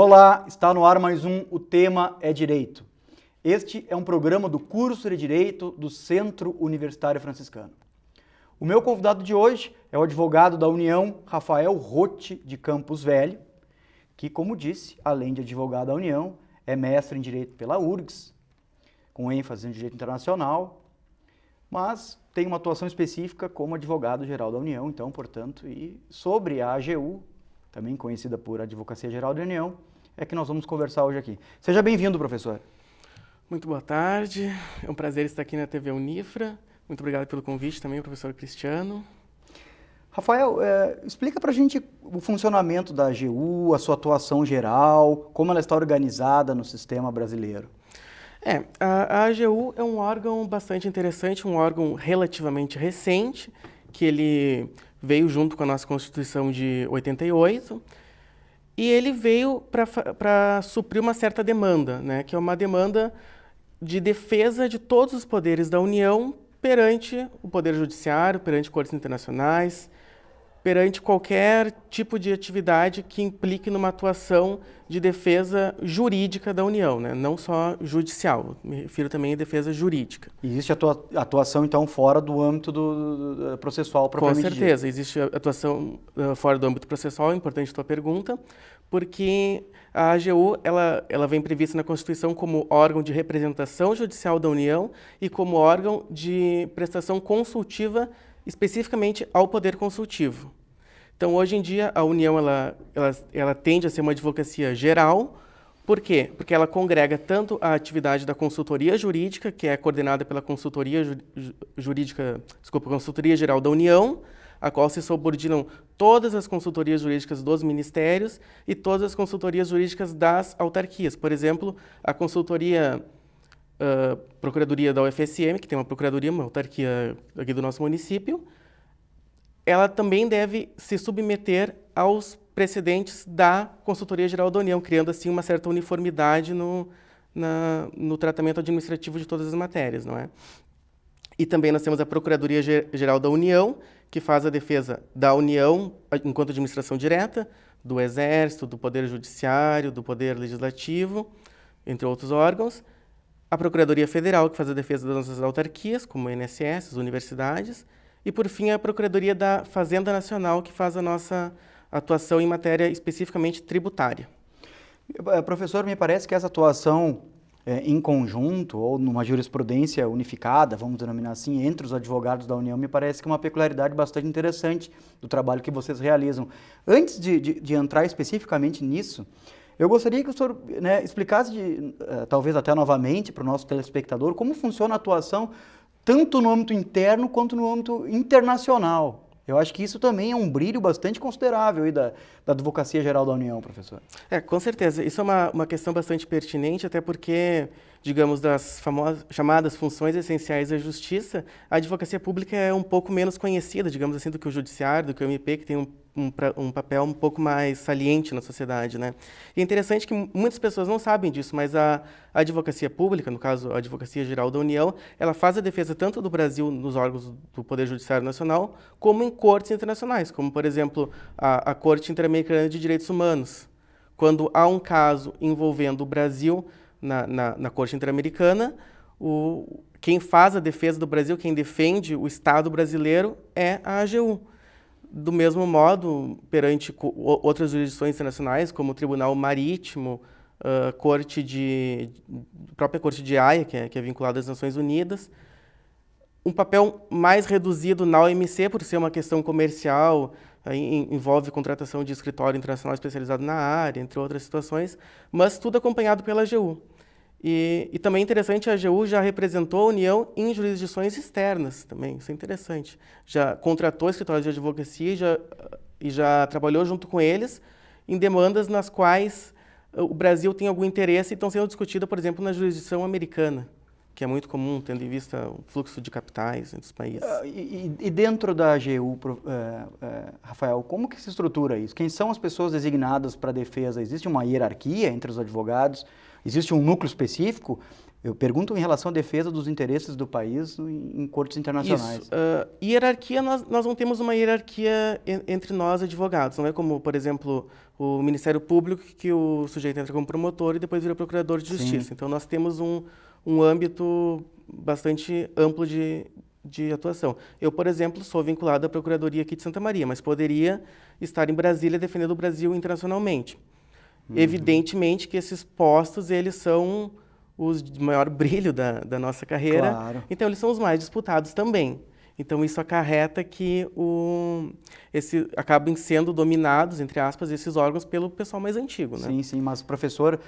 Olá, está no ar mais um O Tema é Direito. Este é um programa do curso de Direito do Centro Universitário Franciscano. O meu convidado de hoje é o advogado da União, Rafael Rotti de Campos Velho, que, como disse, além de advogado da União, é mestre em Direito pela URGS, com ênfase em Direito Internacional, mas tem uma atuação específica como advogado-geral da União, então, portanto, e sobre a AGU, também conhecida por Advocacia Geral da União, é que nós vamos conversar hoje aqui. Seja bem-vindo, professor. Muito boa tarde, é um prazer estar aqui na TV Unifra. Muito obrigado pelo convite também, professor Cristiano. Rafael, explica pra gente o funcionamento da AGU, a sua atuação geral, como ela está organizada no sistema brasileiro. A AGU é um órgão bastante interessante, um órgão relativamente recente, que ele veio junto com a nossa Constituição de 88, e ele veio para suprir uma certa demanda, né, que é uma demanda de defesa de todos os poderes da União perante o Poder Judiciário, perante cortes internacionais, perante qualquer tipo de atividade que implique numa atuação de defesa jurídica da União, né? Não só judicial, me refiro também à defesa jurídica. Existe atuação, então, fora do âmbito do processual propriamente dito? Com certeza, existe atuação fora do âmbito processual, é importante a tua pergunta, porque a AGU ela vem prevista na Constituição como órgão de representação judicial da União e como órgão de prestação consultiva especificamente ao poder consultivo. Então, hoje em dia, a União ela tende a ser uma advocacia geral. Por quê? Porque ela congrega tanto a atividade da consultoria jurídica, que é coordenada pela Consultoria Geral da União, a qual se subordinam todas as consultorias jurídicas dos ministérios e todas as consultorias jurídicas das autarquias. Por exemplo, a Procuradoria da UFSM, que tem uma procuradoria, uma autarquia aqui do nosso município, ela também deve se submeter aos precedentes da Consultoria Geral da União, criando assim uma certa uniformidade no tratamento administrativo de todas as matérias, não é? E também nós temos a Procuradoria Geral da União, que faz a defesa da União enquanto administração direta, do Exército, do Poder Judiciário, do Poder Legislativo, entre outros órgãos. A Procuradoria Federal, que faz a defesa das nossas autarquias, como o INSS, as universidades. E, por fim, a Procuradoria da Fazenda Nacional, que faz a nossa atuação em matéria especificamente tributária. Professor, me parece que essa atuação em conjunto, ou numa jurisprudência unificada, vamos denominar assim, entre os advogados da União, me parece que é uma peculiaridade bastante interessante do trabalho que vocês realizam. Antes de entrar especificamente nisso, eu gostaria que o senhor explicasse, talvez até novamente, para o nosso telespectador, como funciona a atuação tanto no âmbito interno quanto no âmbito internacional. Eu acho que isso também é um brilho bastante considerável aí da Advocacia Geral da União, professor. Com certeza. Isso é uma questão bastante pertinente, até porque, digamos, das chamadas funções essenciais da justiça, a advocacia pública é um pouco menos conhecida, digamos assim, do que o judiciário, do que o MP, que tem um papel um pouco mais saliente na sociedade, né? E é interessante que muitas pessoas não sabem disso, mas a advocacia pública, no caso a Advocacia Geral da União, ela faz a defesa tanto do Brasil nos órgãos do Poder Judiciário Nacional, como em cortes internacionais, como, por exemplo, a Corte Interamericana de Direitos Humanos. Quando há um caso envolvendo o Brasil na Corte Interamericana, quem faz a defesa do Brasil, quem defende o Estado brasileiro é a AGU. Do mesmo modo, perante outras jurisdições internacionais, como o Tribunal Marítimo, própria Corte de Haia, que é vinculada às Nações Unidas, um papel mais reduzido na OMC, por ser uma questão comercial, envolve contratação de escritório internacional especializado na área, entre outras situações, mas tudo acompanhado pela AGU. E também é interessante, a AGU já representou a União em jurisdições externas também, isso é interessante. Já contratou escritórios de advocacia e já trabalhou junto com eles em demandas nas quais o Brasil tem algum interesse e estão sendo discutidas, por exemplo, na jurisdição americana, que é muito comum, tendo em vista o fluxo de capitais entre os países. E dentro da AGU, Rafael, como que se estrutura isso? Quem são as pessoas designadas para a defesa? Existe uma hierarquia entre os advogados? Existe um núcleo específico? Eu pergunto em relação à defesa dos interesses do país em cortes internacionais. Isso. Hierarquia, nós não temos uma hierarquia entre nós, advogados. Não é como, por exemplo, o Ministério Público, que o sujeito entra como promotor e depois vira procurador de justiça. Sim. Então, nós temos um âmbito bastante amplo de atuação. Eu, por exemplo, sou vinculado à Procuradoria aqui de Santa Maria, mas poderia estar em Brasília defendendo o Brasil internacionalmente. Evidentemente que esses postos, eles são os de maior brilho da nossa carreira, Claro. então eles são os mais disputados também. Então isso acarreta que acabem sendo dominados, entre aspas, esses órgãos pelo pessoal mais antigo, né? Sim, sim, mas professor,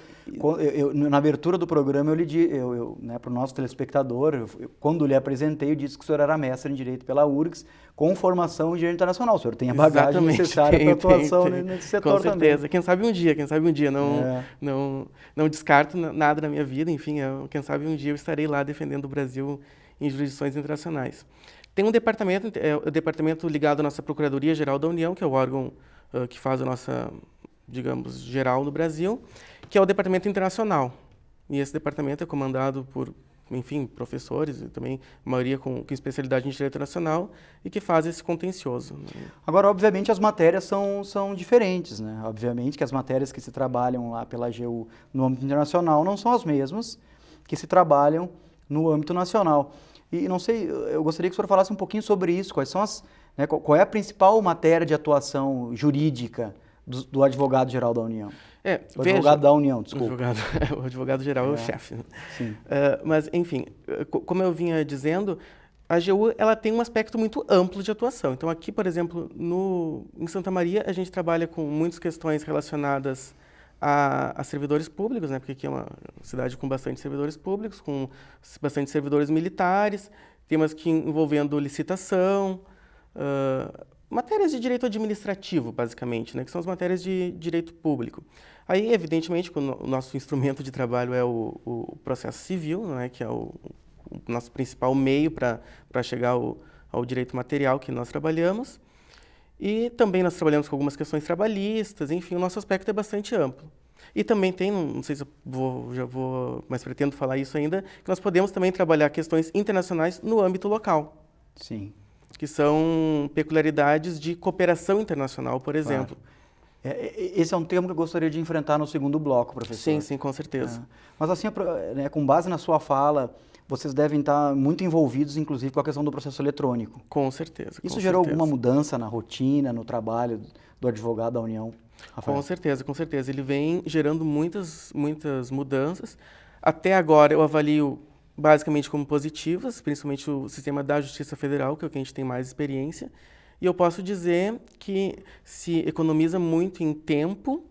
na abertura do programa né, para o nosso telespectador, quando lhe apresentei, eu disse que o senhor era mestre em Direito pela URGS, com formação em Direito Internacional. O senhor tem a bagagem Exatamente, necessária para atuação nesse setor com certeza. também. Quem sabe um dia, não descarto nada na minha vida, enfim, quem sabe um dia eu estarei lá defendendo o Brasil em jurisdições internacionais. Tem um departamento, o departamento ligado à nossa Procuradoria-Geral da União, que é o órgão que faz a nossa, digamos, geral no Brasil, que é o Departamento Internacional. E esse departamento é comandado por, enfim, professores, e também a maioria com especialidade em Direito Internacional, e que faz esse contencioso. Agora, obviamente, as matérias são diferentes, né? Obviamente que as matérias que se trabalham lá pela AGU no âmbito internacional não são as mesmas que se trabalham no âmbito nacional. E não sei, eu gostaria que o senhor falasse um pouquinho sobre isso, quais são né, qual é a principal matéria de atuação jurídica do advogado-geral da União? O advogado da União, desculpa. O advogado-geral é o chefe. Sim. Mas, enfim, como eu vinha dizendo, a AGU ela tem um aspecto muito amplo de atuação. Então, aqui, por exemplo, em Santa Maria, a gente trabalha com muitas questões relacionadas a servidores públicos, né? Porque aqui é uma cidade com bastante servidores públicos, com bastante servidores militares, temas que envolvendo licitação, matérias de direito administrativo, basicamente, né? Que são as matérias de direito público. Aí, evidentemente, o nosso instrumento de trabalho é o processo civil, né? Que é o nosso principal meio para chegar ao direito material que nós trabalhamos. E também nós trabalhamos com algumas questões trabalhistas, enfim, o nosso aspecto é bastante amplo. E também tem, não sei se já vou, mas pretendo falar isso ainda, que nós podemos também trabalhar questões internacionais no âmbito local. Sim. Que são peculiaridades de cooperação internacional, por exemplo. Claro. Esse é um tema que eu gostaria de enfrentar no segundo bloco, professor. Sim, com certeza. Mas assim, né, com base na sua fala, vocês devem estar muito envolvidos, inclusive, com a questão do processo eletrônico. Com certeza. Isso gerou alguma mudança na rotina, no trabalho do advogado da União, Rafael? Com certeza. Ele vem gerando muitas mudanças. Até agora eu avalio basicamente como positivas, principalmente o sistema da Justiça Federal, que é o que a gente tem mais experiência. E eu posso dizer que se economiza muito em tempo,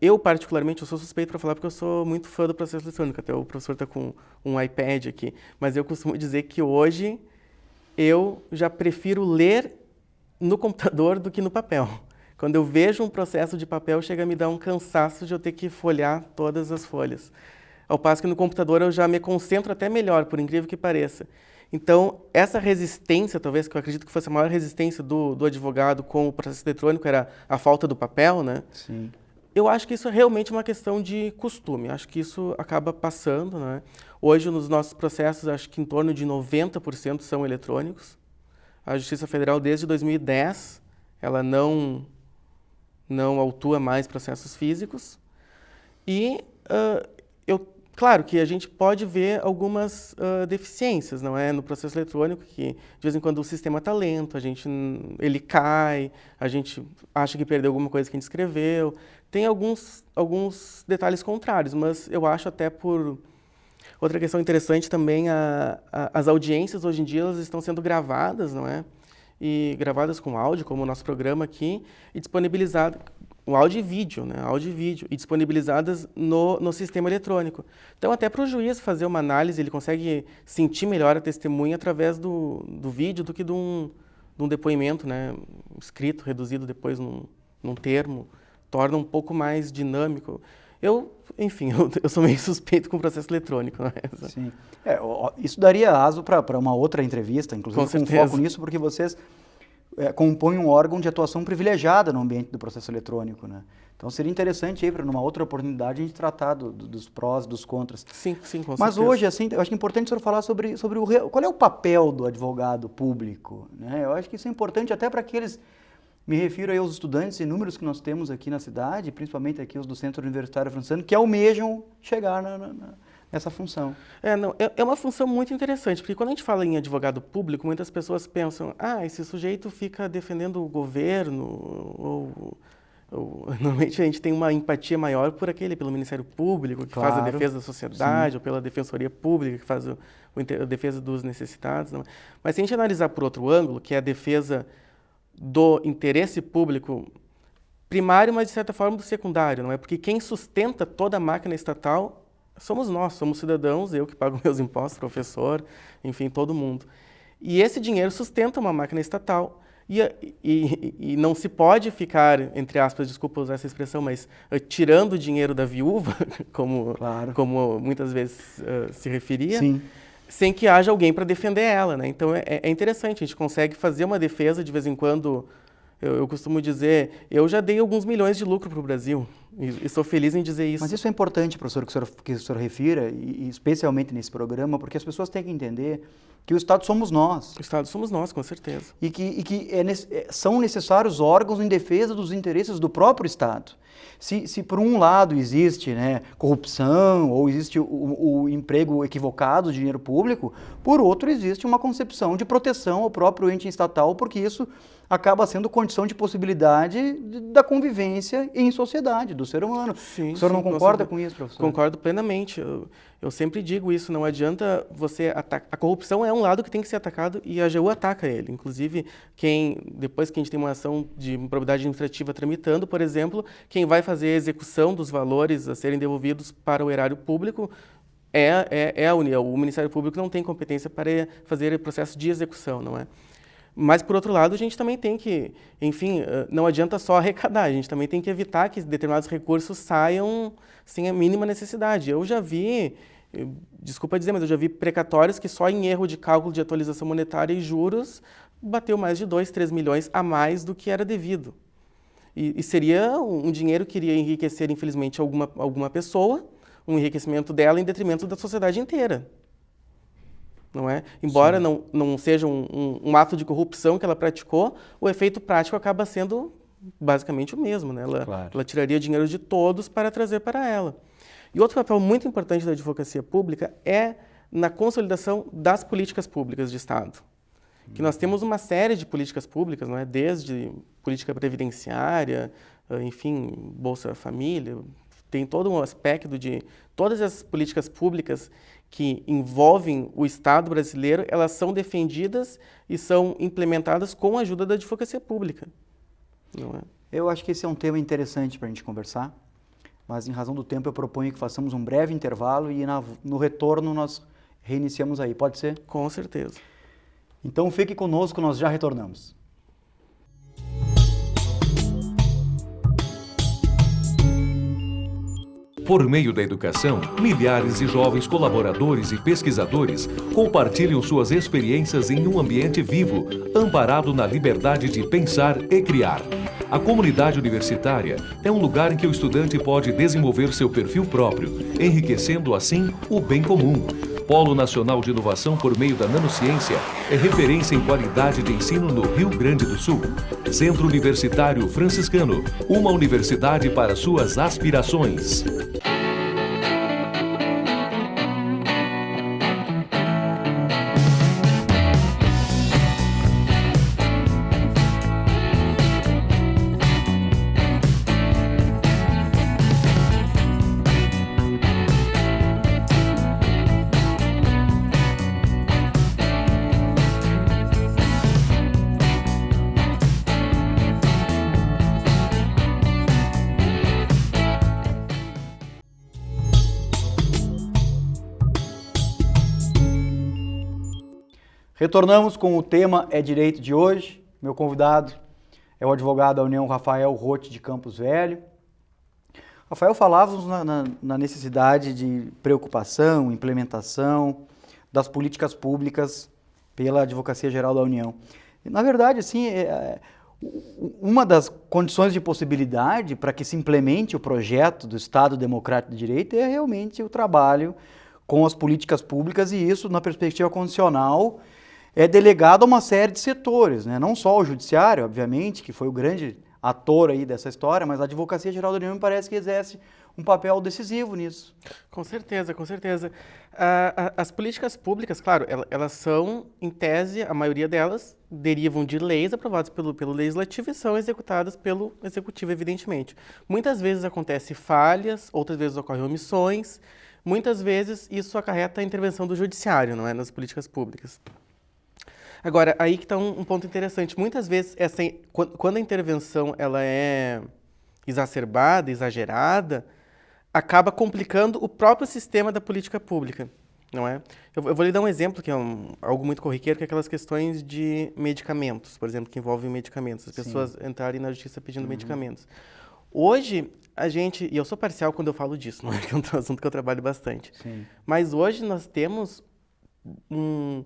eu, particularmente, eu sou suspeito para falar porque eu sou muito fã do processo eletrônico. Até o professor está com um iPad aqui. Mas eu costumo dizer que hoje eu já prefiro ler no computador do que no papel. Quando eu vejo um processo de papel, chega a me dar um cansaço de eu ter que folhear todas as folhas. Ao passo que no computador eu já me concentro até melhor, por incrível que pareça. Então, essa resistência, talvez, que eu acredito que fosse a maior resistência do advogado com o processo eletrônico, era a falta do papel, né? Sim. Eu acho que isso é realmente uma questão de costume. Acho que isso acaba passando, né? Hoje, nos nossos processos, acho que em torno de 90% são eletrônicos. A Justiça Federal, desde 2010, ela não autua mais processos físicos. E claro que a gente pode ver algumas deficiências, não é, no processo eletrônico, que de vez em quando o sistema está lento, ele cai, a gente acha que perdeu alguma coisa que a gente escreveu. Tem alguns detalhes contrários, mas eu acho até por... Outra questão interessante também, as audiências hoje em dia elas estão sendo gravadas, não é? E gravadas com áudio, como o nosso programa aqui, e disponibilizadas... O áudio e vídeo, né? Áudio e vídeo, e disponibilizadas no sistema eletrônico. Então, até para o juiz fazer uma análise, ele consegue sentir melhor a testemunha através do vídeo do que de um depoimento, né? Escrito, reduzido depois num termo, torna um pouco mais dinâmico. Enfim, eu sou meio suspeito com o processo eletrônico. Né? Sim. Isso daria aso para uma outra entrevista, inclusive com foco nisso, porque vocês compõe um órgão de atuação privilegiada no ambiente do processo eletrônico, né? Então seria interessante aí, para numa outra oportunidade, a gente tratar dos prós e dos contras. Sim, com certeza. Mas hoje, assim, eu acho que é importante o senhor falar sobre qual é o papel do advogado público, né? Eu acho que isso é importante até para aqueles, me refiro aí aos estudantes inúmeros que nós temos aqui na cidade, principalmente aqui os do Centro Universitário Franciscano, que almejam chegar nessa função. É uma função muito interessante, porque quando a gente fala em advogado público, muitas pessoas pensam, esse sujeito fica defendendo o governo, ou normalmente a gente tem uma empatia maior pelo Ministério Público, que faz a defesa da sociedade, ou pela Defensoria Pública, que faz a defesa dos necessitados. Não. Mas se a gente analisar por outro ângulo, que é a defesa do interesse público primário, mas de certa forma do secundário, não é? Porque quem sustenta toda a máquina estatal somos nós, somos cidadãos, eu que pago meus impostos, professor, enfim, todo mundo. E esse dinheiro sustenta uma máquina estatal. E não se pode ficar, entre aspas, desculpa usar essa expressão, mas tirando o dinheiro da viúva, como muitas vezes se referia, Sim. sem que haja alguém para defender ela, né? Então é interessante, a gente consegue fazer uma defesa de vez em quando. Eu costumo dizer, eu já dei alguns milhões de lucro para o Brasil, e sou feliz em dizer isso. Mas isso é importante, professor, que o senhor refira, e especialmente nesse programa, porque as pessoas têm que entender que o Estado somos nós. O Estado somos nós, com certeza. E que são necessários órgãos em defesa dos interesses do próprio Estado. Se por um lado existe, né, corrupção, ou existe o emprego equivocado do dinheiro público, por outro existe uma concepção de proteção ao próprio ente estatal, porque isso acaba sendo condição de possibilidade da convivência em sociedade, do ser humano. Sim, o senhor não concorda com isso, professor? Concordo plenamente. Eu sempre digo isso, não adianta você atacar. A corrupção é um lado que tem que ser atacado e a AGU ataca ele. Inclusive, depois que a gente tem uma ação de improbidade administrativa tramitando, por exemplo, quem vai fazer a execução dos valores a serem devolvidos para o erário público é a União. O Ministério Público não tem competência para fazer o processo de execução, não é? Mas, por outro lado, a gente também tem que, enfim, não adianta só arrecadar, a gente também tem que evitar que determinados recursos saiam sem a mínima necessidade. Eu já vi, desculpa dizer, mas eu já vi precatórios que só em erro de cálculo de atualização monetária e juros bateu mais de 2, 3 milhões a mais do que era devido. E seria um dinheiro que iria enriquecer, infelizmente, alguma pessoa, um enriquecimento dela em detrimento da sociedade inteira. Não é? Embora não seja um ato de corrupção que ela praticou, o efeito prático acaba sendo basicamente o mesmo, né? Ela tiraria dinheiro de todos para trazer para ela. E outro papel muito importante da advocacia pública é na consolidação das políticas públicas de Estado. Que nós temos uma série de políticas públicas, não é? Desde política previdenciária, enfim, Bolsa Família, tem todo um aspecto de todas as políticas públicas que envolvem o Estado brasileiro, elas são defendidas e são implementadas com a ajuda da advocacia pública. Não é? Eu acho que esse é um tema interessante para a gente conversar, mas em razão do tempo eu proponho que façamos um breve intervalo e no retorno nós reiniciamos aí. Pode ser? Com certeza. Então fique conosco, nós já retornamos. Por meio da educação, milhares de jovens colaboradores e pesquisadores compartilham suas experiências em um ambiente vivo, amparado na liberdade de pensar e criar. A comunidade universitária é um lugar em que o estudante pode desenvolver seu perfil próprio, enriquecendo assim o bem comum. Polo Nacional de Inovação por meio da Nanociência é referência em qualidade de ensino no Rio Grande do Sul. Centro Universitário Franciscano, uma universidade para suas aspirações. Retornamos com o tema É Direito de hoje. Meu convidado é o advogado da União Rafael Roth de Campos Velho. Rafael, falávamos na necessidade de preocupação, implementação das políticas públicas pela Advocacia Geral da União. Na verdade, assim, uma das condições de possibilidade para que se implemente o projeto do Estado Democrático de Direito é realmente o trabalho com as políticas públicas, e isso, na perspectiva constitucional, é delegado a uma série de setores, né? Não só o judiciário, obviamente, que foi o grande ator aí dessa história, mas a Advocacia Geral da União me parece que exerce um papel decisivo nisso. Com certeza, com certeza. As políticas públicas, claro, elas são, em tese, a maioria delas derivam de leis aprovadas pelo Legislativo e são executadas pelo Executivo, evidentemente. Muitas vezes acontecem falhas, outras vezes ocorrem omissões, muitas vezes isso acarreta a intervenção do Judiciário, não é, nas políticas públicas. Agora, aí que está um ponto interessante. Muitas vezes, quando a intervenção ela é exacerbada, exagerada, acaba complicando o próprio sistema da política pública, não é? Eu vou lhe dar um exemplo, que é algo muito corriqueiro, que é aquelas questões de medicamentos, por exemplo, que envolvem medicamentos. As pessoas entrarem na justiça pedindo medicamentos. Hoje, e eu sou parcial quando eu falo disso, não é? Que é um assunto que eu trabalho bastante. Sim. Mas hoje nós temos um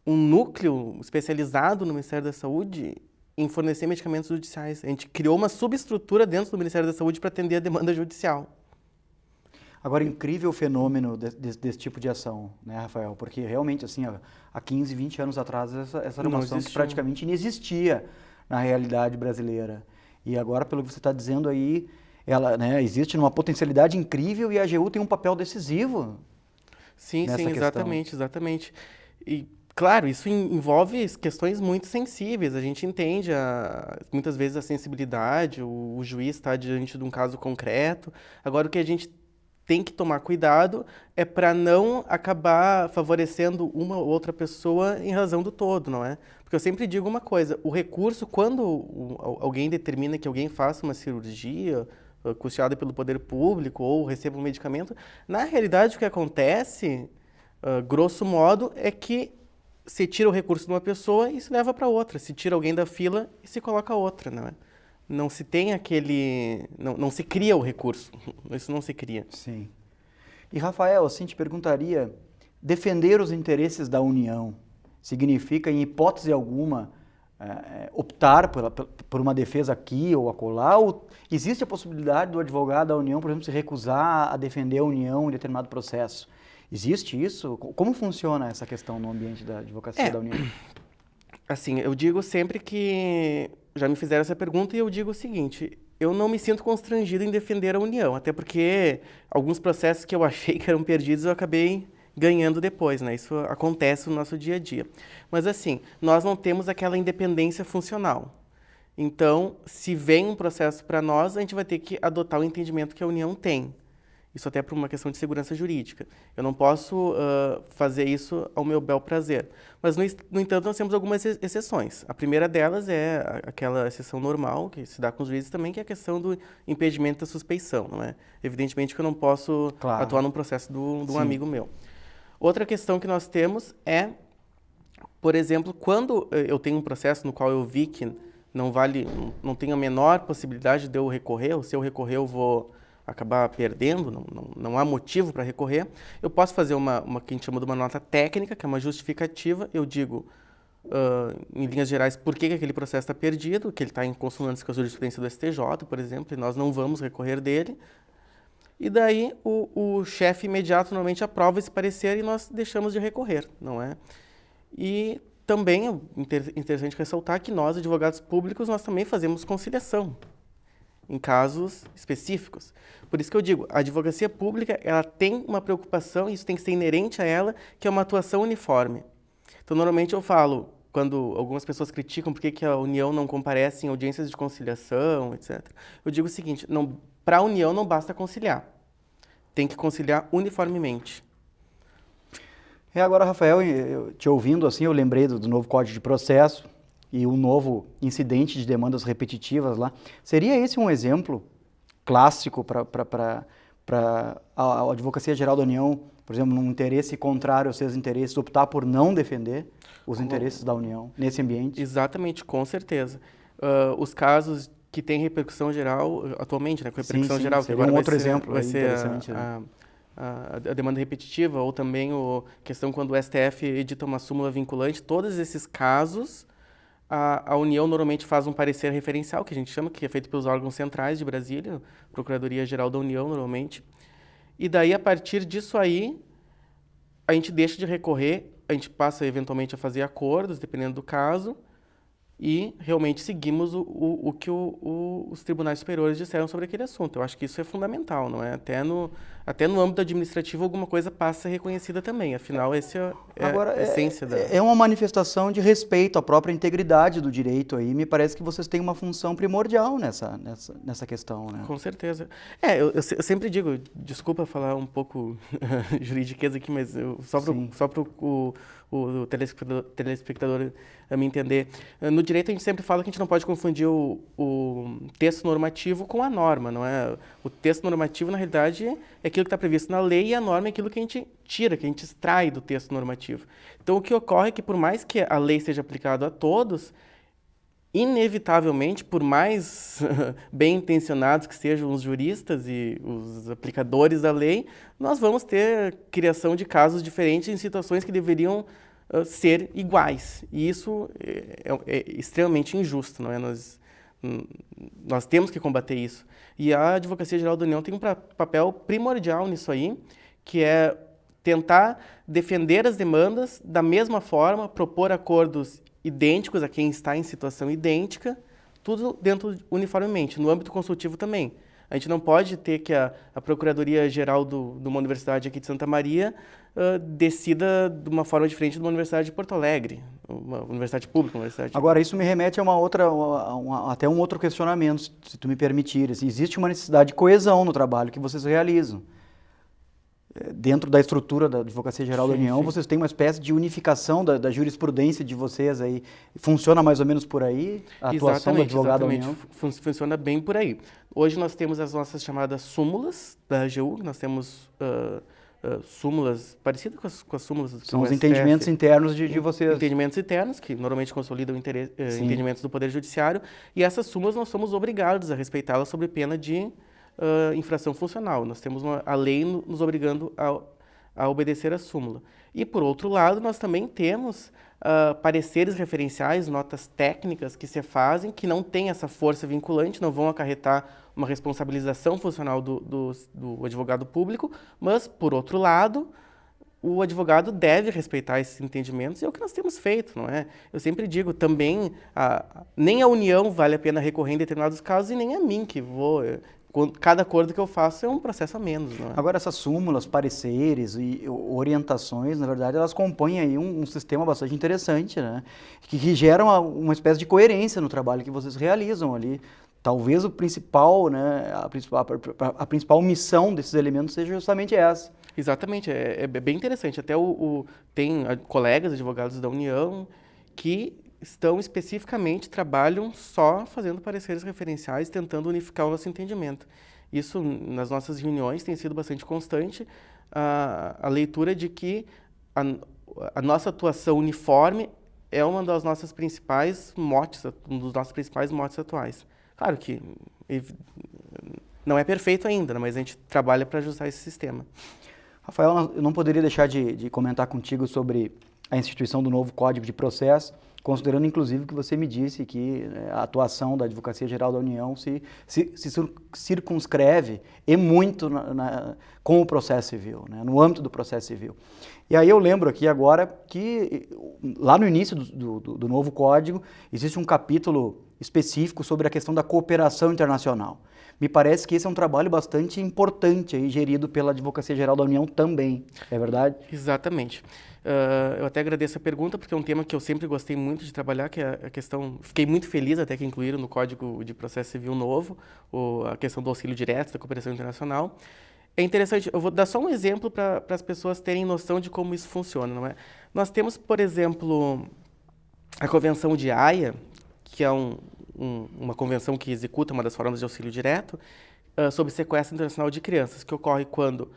núcleo especializado no Ministério da Saúde em fornecer medicamentos judiciais. A gente criou uma subestrutura dentro do Ministério da Saúde para atender a demanda judicial. Agora, incrível o fenômeno desse tipo de ação, né, Rafael? Porque realmente, assim, há 15, 20 anos atrás, essa era uma ação que praticamente inexistia na realidade brasileira. E agora, pelo que você está dizendo aí, ela, né, existe uma potencialidade incrível e a AGU tem um papel decisivo. Sim, exatamente. E, claro, isso envolve questões muito sensíveis. A gente entende, muitas vezes, a sensibilidade, o juiz está diante de um caso concreto. Agora, o que a gente tem que tomar cuidado é para não acabar favorecendo uma ou outra pessoa em razão do todo, não é? Porque eu sempre digo uma coisa, o recurso, quando alguém determina que alguém faça uma cirurgia custeada pelo poder público ou receba um medicamento, na realidade o que acontece, grosso modo, é que se tira o recurso de uma pessoa e se leva para outra, se tira alguém da fila e se coloca outra, não é? Não se tem não se cria o recurso, isso não se cria. Sim. E, Rafael, assim, te perguntaria, defender os interesses da União significa, em hipótese alguma, optar por uma defesa aqui ou acolá? Ou existe a possibilidade do advogado da União, por exemplo, se recusar a defender a União em determinado processo? Existe isso? Como funciona essa questão no ambiente da advocacia da União? Assim, eu digo sempre que já me fizeram essa pergunta e eu digo o seguinte, eu não me sinto constrangido em defender a União, até porque alguns processos que eu achei que eram perdidos eu acabei ganhando depois, né? Isso acontece no nosso dia a dia. Mas assim, nós não temos aquela independência funcional. Então, se vem um processo para nós, a gente vai ter que adotar o entendimento que a União tem. Isso até por uma questão de segurança jurídica. Eu não posso fazer isso ao meu bel prazer. Mas, no entanto, nós temos algumas exceções. A primeira delas é aquela exceção normal, que se dá com os juízes também, que é a questão do impedimento da suspeição. Não é? Evidentemente que eu não posso atuar num processo de um amigo meu. Outra questão que nós temos é, por exemplo, quando eu tenho um processo no qual eu vi que não tem a menor possibilidade de eu recorrer, ou se eu recorrer eu vou acabar perdendo, não há motivo para recorrer, eu posso fazer uma que a gente chama de uma nota técnica, que é uma justificativa, eu digo, em linhas gerais, por que aquele processo está perdido, que ele está em consonância com a jurisprudência do STJ, por exemplo, e nós não vamos recorrer dele, e daí o chefe imediato normalmente aprova esse parecer e nós deixamos de recorrer, não é? E também é interessante ressaltar que nós, advogados públicos, nós também fazemos conciliação em casos específicos. Por isso que eu digo, a advocacia pública, ela tem uma preocupação, e isso tem que ser inerente a ela, que é uma atuação uniforme. Então, normalmente eu falo, quando algumas pessoas criticam por que a União não comparece em audiências de conciliação, etc. Eu digo o seguinte, para a União não basta conciliar, tem que conciliar uniformemente. Agora, Rafael, eu te ouvindo assim, eu lembrei do novo Código de Processo e o novo incidente de demandas repetitivas lá. Seria esse um exemplo clássico para a Advocacia Geral da União, por exemplo, num interesse contrário aos seus interesses, optar por não defender os interesses da União nesse ambiente? Exatamente, com certeza. Os casos que têm repercussão geral, atualmente, né, com repercussão geral, que agora outro exemplo vai ser interessante, a demanda repetitiva, ou também a questão quando o STF edita uma súmula vinculante, todos esses casos A União normalmente faz um parecer referencial, que a gente chama, que é feito pelos órgãos centrais de Brasília, Procuradoria-Geral da União, normalmente. E daí, a partir disso aí, a gente deixa de recorrer, a gente passa eventualmente a fazer acordos, dependendo do caso, e realmente seguimos o que os tribunais superiores disseram sobre aquele assunto. Eu acho que isso é fundamental, não é? Até no âmbito administrativo alguma coisa passa a ser reconhecida também, afinal essa Agora, a essência da... É uma manifestação de respeito à própria integridade do direito aí, me parece que vocês têm uma função primordial nessa questão, né? Com certeza. Eu sempre digo, desculpa falar um pouco juridiquês aqui, mas só para o telespectador me entender. No direito a gente sempre fala que a gente não pode confundir o texto normativo com a norma, não é? O texto normativo, na realidade, é aquilo que está previsto na lei e a norma é aquilo que a gente tira, que a gente extrai do texto normativo. Então, o que ocorre é que, por mais que a lei seja aplicada a todos, inevitavelmente, por mais bem intencionados que sejam os juristas e os aplicadores da lei, nós vamos ter criação de casos diferentes em situações que deveriam ser iguais. E isso é extremamente injusto, não é? Nós temos que combater isso. E a Advocacia Geral da União tem um papel primordial nisso aí, que é tentar defender as demandas da mesma forma, propor acordos idênticos a quem está em situação idêntica, tudo dentro uniformemente, no âmbito consultivo também. A gente não pode ter que a Procuradoria-Geral de uma universidade aqui de Santa Maria decida de uma forma diferente de uma universidade de Porto Alegre, uma universidade pública, uma universidade... Agora, isso me remete a até um outro questionamento, se tu me permitires. Existe uma necessidade de coesão no trabalho que vocês realizam. Dentro da estrutura da Advocacia Geral da União, vocês têm uma espécie de unificação da jurisprudência de vocês aí. Funciona mais ou menos por aí a atuação do advogado da União? Funciona bem por aí. Hoje nós temos as nossas chamadas súmulas da AGU, nós temos súmulas parecidas com as súmulas do São os entendimentos internos de vocês. Entendimentos internos, que normalmente consolidam entendimentos do Poder Judiciário, e essas súmulas nós somos obrigados a respeitá-las sob pena de infração funcional. Nós temos a lei nos obrigando a obedecer a súmula. E, por outro lado, nós também temos pareceres referenciais, notas técnicas que se fazem, que não têm essa força vinculante, não vão acarretar uma responsabilização funcional do advogado público, mas, por outro lado, o advogado deve respeitar esses entendimentos, e é o que nós temos feito, não é? Eu sempre digo, também, nem a União vale a pena recorrer em determinados casos, e nem a mim, que vou... Cada acordo que eu faço é um processo a menos, não é? Agora, essas súmulas, pareceres e orientações, na verdade, elas compõem aí um sistema bastante interessante, né? Que gera uma espécie de coerência no trabalho que vocês realizam ali. Talvez o principal, né, a principal missão desses elementos seja justamente essa. Exatamente, é bem interessante. Até tem colegas advogados da União que trabalham só fazendo pareceres referenciais, tentando unificar o nosso entendimento. Isso, nas nossas reuniões, tem sido bastante constante, a leitura de que a nossa atuação uniforme é uma das nossas principais motes, um dos nossos principais motes atuais. Claro que não é perfeito ainda, né, mas a gente trabalha para ajustar esse sistema. Rafael, eu não poderia deixar de comentar contigo sobre a instituição do novo Código de Processo, considerando, inclusive, que você me disse que a atuação da Advocacia Geral da União se circunscreve e muito com o processo civil, né, no âmbito do processo civil. E aí eu lembro aqui agora que, lá no início do novo Código, existe um capítulo específico sobre a questão da cooperação internacional. Me parece que esse é um trabalho bastante importante aí, gerido pela Advocacia Geral da União também, é verdade? Exatamente. Eu até agradeço a pergunta, porque é um tema que eu sempre gostei muito de trabalhar, que é a questão... Fiquei muito feliz até que incluíram no Código de Processo Civil novo a questão do auxílio direto, da cooperação internacional. É interessante, eu vou dar só um exemplo para as pessoas terem noção de como isso funciona, não é? Nós temos, por exemplo, a Convenção de Haia, que é uma convenção que executa uma das formas de auxílio direto, sobre sequestro internacional de crianças, que ocorre quando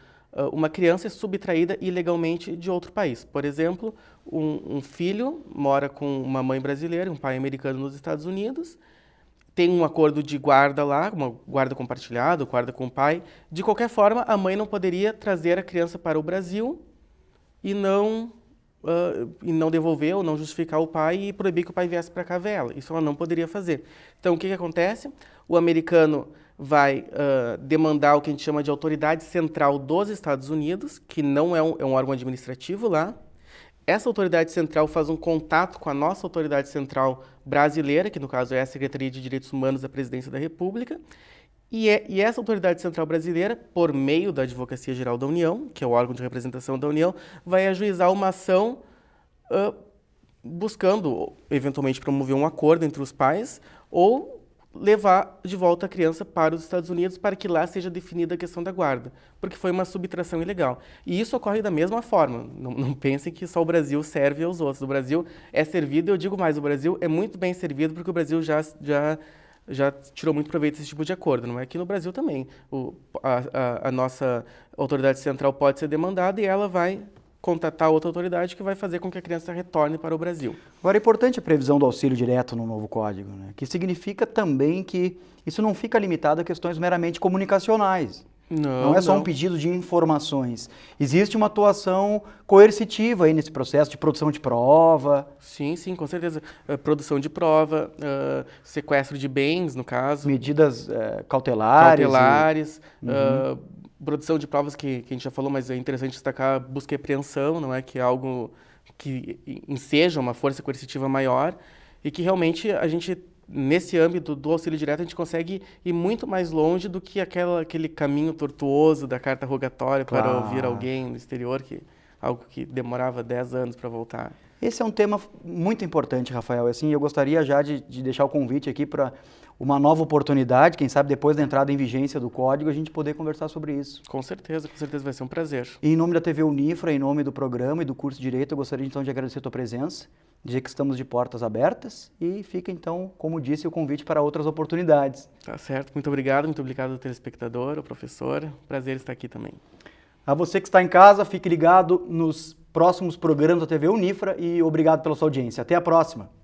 uma criança é subtraída ilegalmente de outro país. Por exemplo, um filho mora com uma mãe brasileira e um pai americano nos Estados Unidos, tem um acordo de guarda lá, uma guarda compartilhada, guarda com o pai. De qualquer forma, a mãe não poderia trazer a criança para o Brasil e não e não devolver ou não justificar o pai e proibir que o pai viesse para cá ver ela. Isso ela não poderia fazer. Então, o que acontece? O americano vai demandar o que a gente chama de autoridade central dos Estados Unidos, que não é um órgão administrativo lá. Essa autoridade central faz um contato com a nossa autoridade central brasileira, que no caso é a Secretaria de Direitos Humanos da Presidência da República, e essa autoridade central brasileira, por meio da Advocacia Geral da União, que é o órgão de representação da União, vai ajuizar uma ação buscando, eventualmente, promover um acordo entre os pais ou levar de volta a criança para os Estados Unidos para que lá seja definida a questão da guarda, porque foi uma subtração ilegal. E isso ocorre da mesma forma. Não pensem que só o Brasil serve aos outros. O Brasil é servido, e eu digo mais, o Brasil é muito bem servido porque o Brasil já tirou muito proveito desse tipo de acordo. Não é que no Brasil também a nossa autoridade central pode ser demandada e ela vai contatar outra autoridade que vai fazer com que a criança retorne para o Brasil. Agora, é importante a previsão do auxílio direto no novo Código, né? Que significa também que isso não fica limitado a questões meramente comunicacionais. Não é só um pedido de informações. Existe uma atuação coercitiva aí nesse processo de produção de prova. Sim, com certeza. Produção de prova, sequestro de bens, no caso. Medidas cautelares. Produção de provas que a gente já falou, mas é interessante destacar busca e apreensão, não é? Que é algo que enseja uma força coercitiva maior e que realmente a gente, nesse âmbito do auxílio direto, a gente consegue ir muito mais longe do que aquele caminho tortuoso da carta rogatória para ouvir alguém no exterior, algo que demorava 10 anos para voltar. Esse é um tema muito importante, Rafael. Assim, eu gostaria já de deixar o convite aqui para uma nova oportunidade, quem sabe depois da entrada em vigência do Código, a gente poder conversar sobre isso. Com certeza vai ser um prazer. E em nome da TV Unifra, em nome do programa e do curso de Direito, eu gostaria então de agradecer a tua presença, dizer que estamos de portas abertas e fica então, como disse, o convite para outras oportunidades. Tá certo, muito obrigado ao telespectador, ao professor, prazer estar aqui também. A você que está em casa, fique ligado nos próximos programas da TV Unifra e obrigado pela sua audiência. Até a próxima!